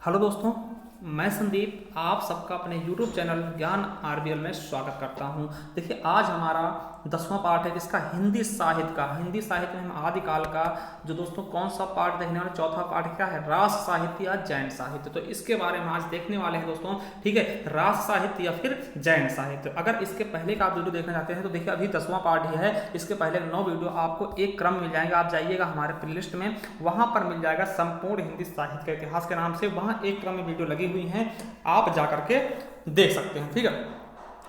Hello दोस्तों, मैं संदीप आप सबका अपने YouTube चैनल ज्ञान आरबीएल में स्वागत करता हूं। देखिए, आज हमारा 10वां पार्ट है जिसका हिंदी साहित्य का। हिंदी साहित्य में हम आदिकाल का जो दोस्तों कौन सा पार्ट देखने वाले, चौथा पार्ट क्या है, रास साहित्य या जैन साहित्य। तो इसके बारे में आज देखने वाले हैं दोस्तों। ठीक है, रास साहित्य या फिर जैन साहित्य। अगर इसके पहले का आप वीडियो देखना चाहते हैं तो देखिए, अभी 10वां पार्ट ही है। इसके पहले 9 वीडियो आपको एक क्रम मिल जाएगा। आप जाइएगा हमारे प्लेलिस्ट में, वहां पर मिल जाएगा संपूर्ण हिंदी साहित्य का इतिहास के नाम से। वहां एक क्रम में वीडियो लगी हुई हैं, आप जा करके देख सकते हैं। ठीक है,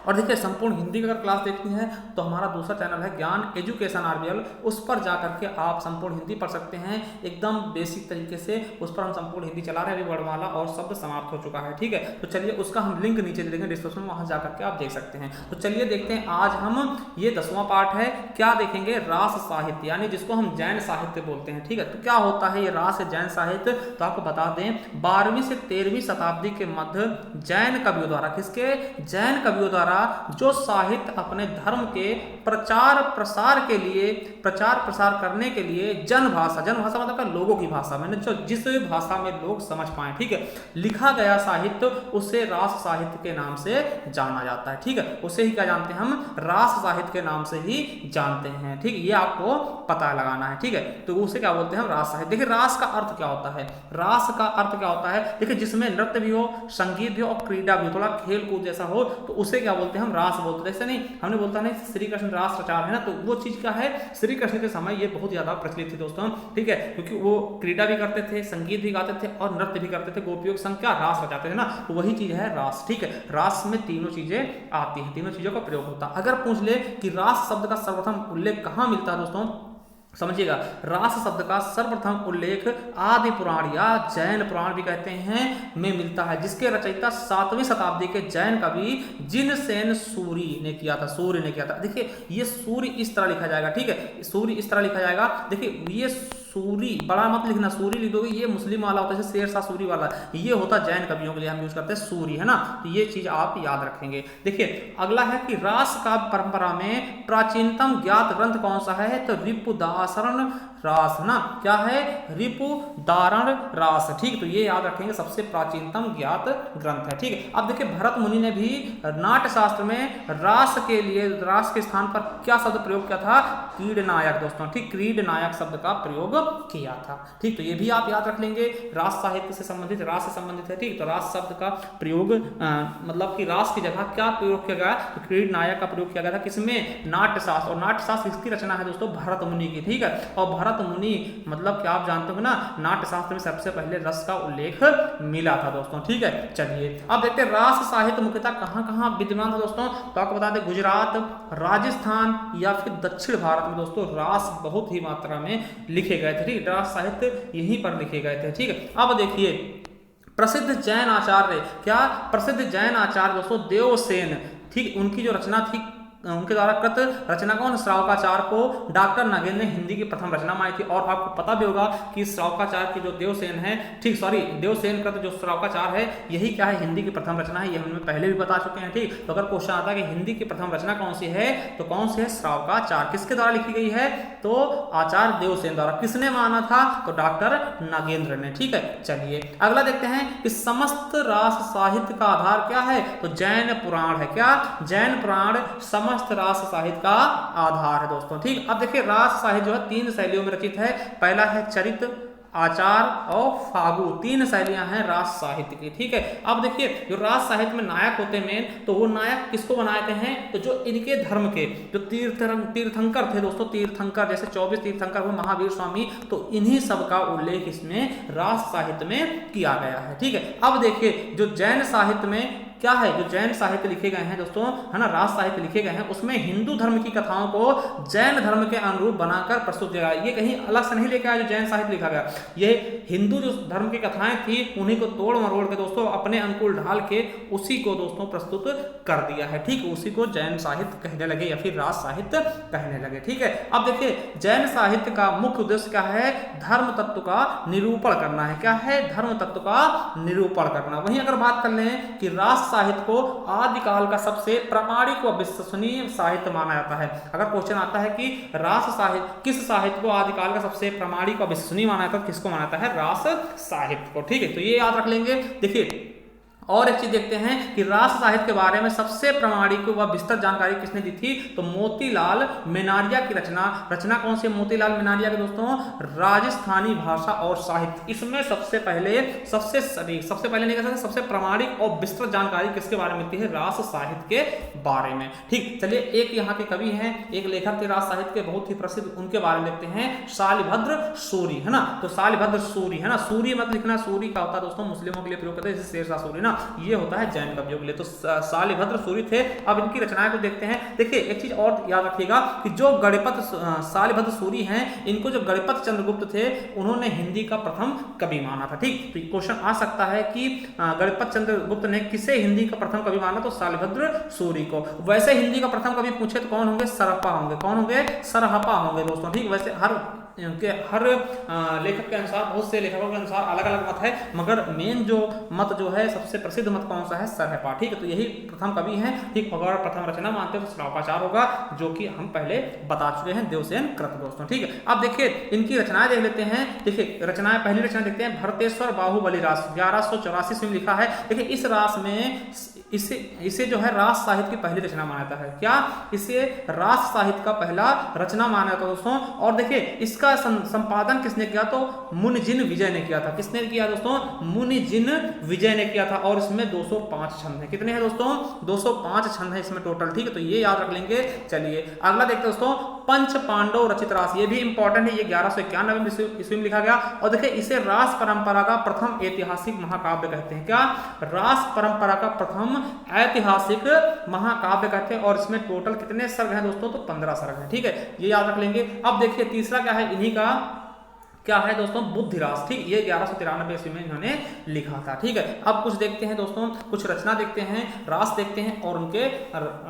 और देखिए, संपूर्ण हिंदी की अगर क्लास देखनी है तो हमारा दूसरा चैनल है ज्ञान एजुकेशन आरबीएल, उस पर जा करके आप संपूर्ण हिंदी पढ़ सकते हैं एकदम बेसिक तरीके से। उस पर हम संपूर्ण हिंदी चला रहे हैं, अभी वर्णमाला और शब्द समाप्त हो चुका है। ठीक है, तो चलिए उसका हम लिंक नीचे दे देंगे डिस्क्रिप्शन में, वहां जा करके आप देख सकते हैं। तो चलिए देखते हैं, आज हम ये 10वां पार्ट है, क्या देखेंगे, रास साहित्य, यानी जिसको हम जैन साहित्य बोलते हैं। ठीक है, तो क्या होता है ये रास जैन साहित्य, तो आपको बता दें 12वीं से 13वीं शताब्दी के मध्य जैन कवियों द्वारा, किसके, जैन कवियों द्वारा जो साहित्य अपने धर्म के प्रचार प्रसार के लिए, प्रचार प्रसार करने के लिए जन भाषा मतलब लोगों की भाषा में, जो जिस भाषा में लोग समझ पाए, ठीक है, लिखा गया साहित्य, उसे रास साहित्य के नाम से जाना जाता है। ठीक है, उसे ही क्या जानते हैं हम, रास साहित्य के नाम से ही जानते हैं। ठीक है, ये आपको पता लगाना है। ठीक है, तो उसे क्या बोलते हैं हम, रास साहित्य। देखिए, रास का अर्थ क्या होता है, रास का अर्थ क्या होता है, देखिए, जिसमें नृत्य भी हो, संगीत भी हो और क्रीड़ा भी हो, थोड़ा खेल कूद जैसा हो, तो उसे क्या बोलते हैं हम, रास बोलते हैं। ऐसे नहीं, हमने बोलता नहीं श्री कृष्ण रास रचार है ना, तो वो चीज क्या है, श्री कृष्ण के समय ये बहुत ज्यादा प्रचलित थी दोस्तों। ठीक है, क्योंकि वो क्रीड़ा भी करते थे, संगीत भी गाते थे और नृत्य भी करते थे, गोपियों के संग क्या रास रचाते थे ना, तो वही चीज है रास। ठीक है, रास में तीनों चीजें आती हैं, तीनों चीजों का प्रयोग होता है। अगर पूछ ले कि रास शब्द का सर्वप्रथम उल्लेख कहां मिलता है दोस्तों, समझिएगा, रास शब्द का सर्वप्रथम उल्लेख आदि पुराण या जैन पुराण भी कहते हैं में मिलता है, जिसके रचयिता 7वीं शताब्दी के जैन कवि जिनसेन सूरी ने किया था। सूर्य ने किया था। देखिए, ये सूर्य इस तरह लिखा जाएगा। ठीक है, सूर्य इस तरह लिखा जाएगा। देखिए, ये सूरी बड़ा मत लिखना, सूरी लिख दोगे, ये मुस्लिम वाला होता है, जैसे शेर शाह सूरी वाला, ये होता है जैन कवियों के लिए हम यूज करते हैं सूरी, है ना, तो ये चीज आप याद रखेंगे। देखिए, अगला है कि रास काव्य परंपरा में प्राचीनतम ज्ञात ग्रंथ कौन सा है, तो रिपुदासरण रास, ना, क्या है, रिपुदारण रास। ठीक, तो ये याद रखेंगे, सबसे प्राचीनतम ज्ञात ग्रंथ है। ठीक है, अब देखिए, भरत मुनि ने भी नाट्य शास्त्र में रास के लिए, रास के स्थान पर क्या शब्द प्रयोग किया था, क्रीडनायक दोस्तों। ठीक, क्रीडनायक शब्द का प्रयोग किया था। ठीक, तो ये भी आप याद रख लेंगे, रास साहित्य से संबंधित, रास से संबंधित है। ठीक, तो रास शब्द का प्रयोग मतलब कि रास की जगह क्या प्रयोग किया गया, तो क्रीडनायक का प्रयोग किया गया था, किसमें, नाट्यशास्त्र। और नाट्यशास्त्र किसकी रचना है दोस्तों, भरत मुनि की। ठीक है, और भरत मुनि मतलब क्या आप जानते हो ना, नाट्यशास्त्र में सबसे पहले रस का उल्लेख मिला था दोस्तों। ठीक है, चलिए अब देखते हैं रास साहित्य मुख्यतः कहां कहां विद्यमान था दोस्तों, तो आपको बता दें गुजरात, राजस्थान या फिर दक्षिण भारत में दोस्तों रास बहुत ही मात्रा में लिखे गए थे। ठीक, रास साहित्य यहीं पर लिखे गए थे। ठीक है, अब देखिए, प्रसिद्ध जैन आचार्य, क्या, प्रसिद्ध जैन आचार्य दोस्तों देवसेन, ठीक, उनकी जो रचना थी, उनके द्वारा कृत रचना कौन, श्रावकाचार को डॉक्टर नगेंद्र ने हिंदी की प्रथम रचना मानी थी। और आपको पता भी होगा कि श्रावकाचार की जो देवसेन है, ठीक, सॉरी, देवसेन कृत जो श्रावकाचार है, यही क्या है, हिंदी की प्रथम रचना है। ये हम पहले भी बता चुके हैं। ठीक, तो अगर क्वेश्चन आता है कि हिंदी की प्रथम रचना कौन सी है, तो कौन सी है, श्रावकाचार। किसके द्वारा लिखी गई है, तो आचार्य देवसेन द्वारा। किसने माना था, तो डॉक्टर नगेंद्र ने। ठीक है, चलिए अगला देखते हैं कि समस्त रास साहित्य का आधार क्या है, तो जैन पुराण है। क्या, जैन पुराण समस्त रास साहित्य का आधार है दोस्तों। ठीक, अब देखिए, रास साहित्य जो है 3 शैलियों में रचित है। पहला है चरित, आचार और फागु, 3 शैलियां हैं रास साहित्य की। ठीक है, अब देखिए, जो रास साहित्य में नायक होते हैं, तो वो नायक किसको बनाते हैं, तो जो इनके धर्म के जो तीर्थंकर थे दोस्तों, तीर्थंकर जैसे 24 तीर्थंकर हुए, महावीर स्वामी, तो इन्हीं सब का उल्लेख इसमें रास साहित्य में किया गया है। ठीक है, अब देखिए, जो जैन साहित्य में क्या है, जो जैन साहित्य लिखे गए हैं दोस्तों, है ना, रास साहित्य लिखे गए हैं, उसमें हिंदू धर्म की कथाओं को जैन धर्म के अनुरूप बनाकर प्रस्तुत किया गया। ये कहीं अलग से नहीं लेके आया जो जैन साहित्य लिखा गया, ये हिंदू जो धर्म की कथाएं थी उन्हीं को तोड़ मरोड़ के दोस्तों अपने अनुकूल ढाल के उसी को दोस्तों प्रस्तुत कर दिया है। ठीक, उसी को जैन साहित्य कहने लगे या फिर रास साहित्य कहने लगे। ठीक है, अब देखिए, जैन साहित्य का मुख्य उद्देश्य क्या है, धर्म तत्व का निरूपण करना है। क्या है, धर्म तत्व का निरूपण करना। वहीं अगर बात कर लें कि रास साहित्य को आदिकाल का सबसे प्रामाणिक व विश्वसनीय साहित्य माना जाता है। अगर क्वेश्चन आता है कि रास साहित्य, किस साहित्य को आदिकाल का सबसे प्रामाणिक व विश्वसनीय माना जाता है, किसको माना जाता है? रास साहित्य को। ठीक है, तो ये याद रख लेंगे। देखिए और एक चीज देखते हैं कि रास साहित्य के बारे में सबसे प्रामाणिक व विस्तृत जानकारी किसने दी थी? तो मोतीलाल मेनारिया की रचना कौन सी? मोतीलाल मेनारिया के दोस्तों राजस्थानी भाषा और साहित्य। इसमें सबसे पहले नहीं कह सकते, सबसे प्रामाणिक और विस्तृत जानकारी किसके बारे में मिलती है? रास साहित्य के बारे में। ठीक, चलिए एक यहाँ के कवि हैं, एक लेखक थे रास साहित्य के बहुत ही प्रसिद्ध, उनके बारे में देखते हैं। शालिभद्र सूरी, है ना। तो शालिभद्र सूरी, है ना, सूरी मत लिखना, सूरी का होता है दोस्तों मुस्लिमों के लिए प्रयोग करते हैं, जैसे शेरशाह सूरी ना, ये होता है जैन कवियों के लिए। तो शालिभद्र सूरी थे। अब इनकी रचनाएं को देखते हैं। देखिए एक चीज और याद रखिएगा कि जो गणपत शालिभद्र सूरी हैं, इनको जो गणपत चंद्रगुप्त थे उन्होंने हिंदी का प्रथम कवि माना था। ठीक, तो क्वेश्चन आ सकता है कि गणपत चंद्रगुप्त ने किसे हिंदी का प्रथम कवि माना? तो शालिभद्र सूरी को। वैसे हिंदी का प्रथम कवि पूछे तो कौन होंगे? सरहप्पा होंगे। कौन होंगे? सरहप्पा होंगे दोस्तों। ठीक, वैसे हर लेखक के अनुसार, बहुत से लेखकों के अनुसार अलग अलग मत है, मगर मेन जो मत जो है, सबसे प्रसिद्ध मत कौन सा है? सरहप्पा। ठीक है, तो यही प्रथम कवि हैं। ठीक, अगर प्रथम रचना मानते हो तो श्रावकाचार्य होगा, जो कि हम पहले बता चुके हैं, देवसेन कृत दोस्तों। ठीक है, अब देखिए इनकी रचनाएं देख लेते हैं। देखिए रचनाएं, पहली रचना देखते हैं, भरतेश्वर बाहुबली रास 1184 में लिखा है। देखिए इस रास में इसे जो है रास साहित्य की पहली रचना माना जाता है। क्या? इसे रास साहित्य का पहला रचना माना जाता है दोस्तों। और देखिए इसका संपादन किसने किया? तो मुनिजिन विजय ने किया था। किसने किया दोस्तों? मुनिजिन विजय ने किया था। और इसमें 205 छंद है। कितने हैं दोस्तों? 205 छंद है इसमें टोटल। ठीक है, तो ये याद रख लेंगे। चलिए अगला देखते हैं दोस्तों, पंच पांडव रचित रास। ये भी इंपॉर्टेंट है, ये 1191 ईस्वी में लिखा गया। और देखिए इसे रास परंपरा का प्रथम ऐतिहासिक महाकाव्य कहते हैं। क्या? रास परंपरा का प्रथम ऐतिहासिक महाकाव्य कहते हैं। और इसमें टोटल कितने सर्ग हैं दोस्तों? तो 15 सर्ग हैं। ठीक है, ये याद रख लेंगे। अब देखिए तीसरा क्या है इन्हीं का, क्या है दोस्तों? बुद्धिरास। ठीक, ये 1193 ईस्वी में इन्होंने लिखा था। ठीक है, अब कुछ देखते हैं दोस्तों, कुछ रचना देखते हैं, रास देखते हैं और उनके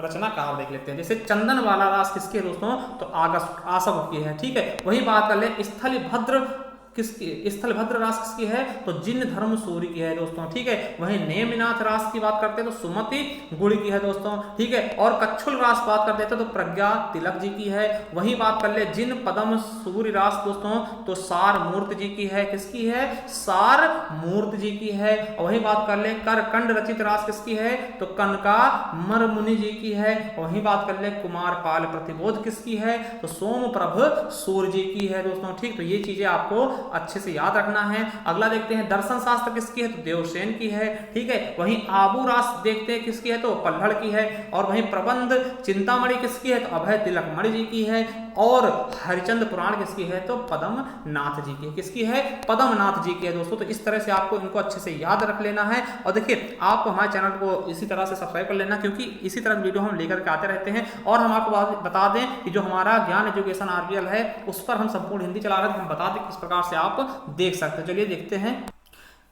रचनाकार देख लेते हैं। जैसे चंदन वाला रास किसकी है दोस्तों? तो आसव की है। ठीक है, वही बात कर ले, स्थलभद्र किसकी? स्थलभद्र रास किसकी है? तो जिन धर्म सूरी की है दोस्तों। ठीक है, वहीं नेमिनाथ रास की बात करते हैं तो सुमति गुण की है दोस्तों। ठीक है, और कच्छुल रास बात करते हैं तो प्रज्ञा तिलक जी की है। वही बात कर ले, जिन पदम सूरी रास दोस्तों तो सार मूर्ति जी की है। किसकी है? सार मूर्ति जी की है। और वही बात कर ले, करकंड रचित रास किसकी है? तो कनका मरमुनि जी की है। वही बात कर ले, कुमार पाल प्रतिबोध किसकी है? तो सोमप्रभ सूर्य जी की है दोस्तों। ठीक, तो ये चीजें आपको अच्छे से याद रखना है। अगला देखते हैं, दर्शन शास्त्र किसकी है? तो देवसेन की है। ठीक है, वहीं आबू रास देखते हैं किसकी है? तो पल्हड़ की है। और वहीं प्रबंध चिंतामणि किसकी है? तो अभय तिलकमणि जी की है। और हरिचंद्र पुराण किसकी है? तो पद्मनाथ जी की है। किसकी है? पद्मनाथ जी की है दोस्तों। तो इस तरह से आपको इनको अच्छे से याद रख लेना है। और देखिए आपको हमारे चैनल को इसी तरह से सब्सक्राइब कर लेना, क्योंकि इसी तरह वीडियो हम लेकर के आते रहते हैं। और हम आपको बता दें कि जो हमारा ज्ञान एजुकेशन आरबीएल है, उस पर हम संपूर्ण हिंदी चला रहे हैं। हम बता दें किस प्रकार से आप देख सकते हैं। चलिए देखते हैं।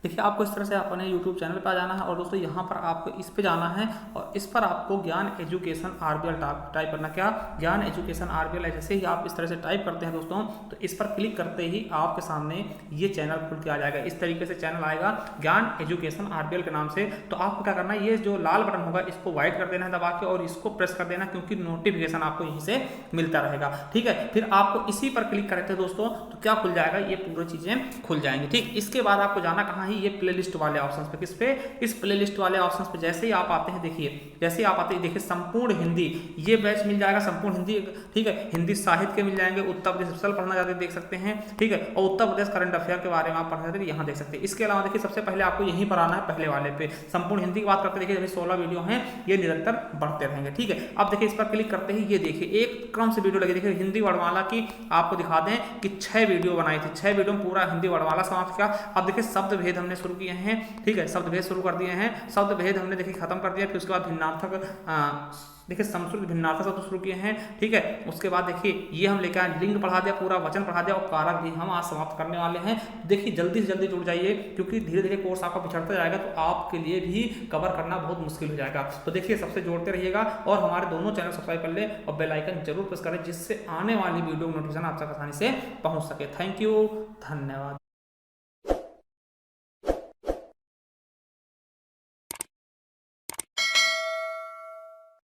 देखिए आपको इस तरह से अपने YouTube चैनल पर आ जाना है और दोस्तों यहाँ पर आपको इस पे जाना है और इस पर आपको ज्ञान एजुकेशन आरबीएल टाइप करना। क्या? ज्ञान एजुकेशन आरबीएल है। जैसे ही आप इस तरह से टाइप करते हैं दोस्तों, तो इस पर क्लिक करते ही आपके सामने ये चैनल खुल के आ जाएगा। इस तरीके से चैनल आएगा ज्ञान एजुकेशन आरबीएल के नाम से। तो आपको क्या करना है, ये जो लाल बटन होगा इसको व्हाइट कर देना है दबा के और इसको प्रेस कर देना, क्योंकि नोटिफिकेशन आपको यहीं से मिलता रहेगा। ठीक है, फिर आपको इसी पर क्लिक करते हैं दोस्तों, तो क्या खुल जाएगा, ये पूरी चीजें खुल जाएंगी। ठीक, इसके बाद आपको जाना कहाँ है, ये प्लेलिस्ट वाले ऑप्शंस पे। किस पे? इस प्लेलिस्ट वाले ऑप्शंस पे जैसे ही आप आते हैं, देखिए जैसे ही आप आते हैं, देखिए संपूर्ण हिंदी, ये बैच मिल जाएगा संपूर्ण हिंदी। ठीक है, हिंदी साहित्य के मिल जाएंगे। उत्तर प्रदेश स्पेशल पढ़ना चाहते हैं देख सकते हैं। ठीक है, और उत्तर प्रदेश करंट अफेयर के बारे में आप पढ़ना चाहते हैं यहाँ देख सकते हैं। इसके अलावा देखिए सबसे पहले आपको यहीं पर आना है, पहले वाले पे संपूर्ण हिंदी की बात करते हैं। देखिए 16 वीडियो हैं, ये निरंतर बढ़ते रहेंगे। ठीक है, अब देखिए इस पर क्लिक करते ही ये देखिए एक क्रम से वीडियो लगी। देखिए हिंदी वर्णमाला की आपको दिखा दें कि 6 वीडियो बनाई थी, 6 वीडियो में पूरा हिंदी वर्णमाला समाप्त किया। अब देखिए शब्द भेद हमने शुरू किए हैं। ठीक है, शब्द भेद शुरू कर दिए हैं। शब्द भेद हमने देखिए खत्म कर दिया। फिर उसके बाद भिन्नार्थक देखिए समश्रुत भिन्नार्थक शब्द शुरू किए हैं। ठीक है, उसके बाद देखिए ये हम लेकर आए, लिंग पढ़ा दिया, पूरा वचन पढ़ा दिया और कारक भी हम आज समाप्त करने वाले हैं। देखिए जल्दी से जल्दी जुड़ जाइए, क्योंकि धीरे धीरे कोर्स आपका पिछड़ता जाएगा तो आपके लिए भी कवर करना बहुत मुश्किल हो जाएगा। तो देखिए सबसे जोड़ते रहिएगा और हमारे दोनों चैनल सब्सक्राइब कर ले और बेल आइकन जरूर प्रेस करें, जिससे आने वाली वीडियो नोटिफिकेशन आप तक आसानी से पहुंच सके। थैंक यू, धन्यवाद।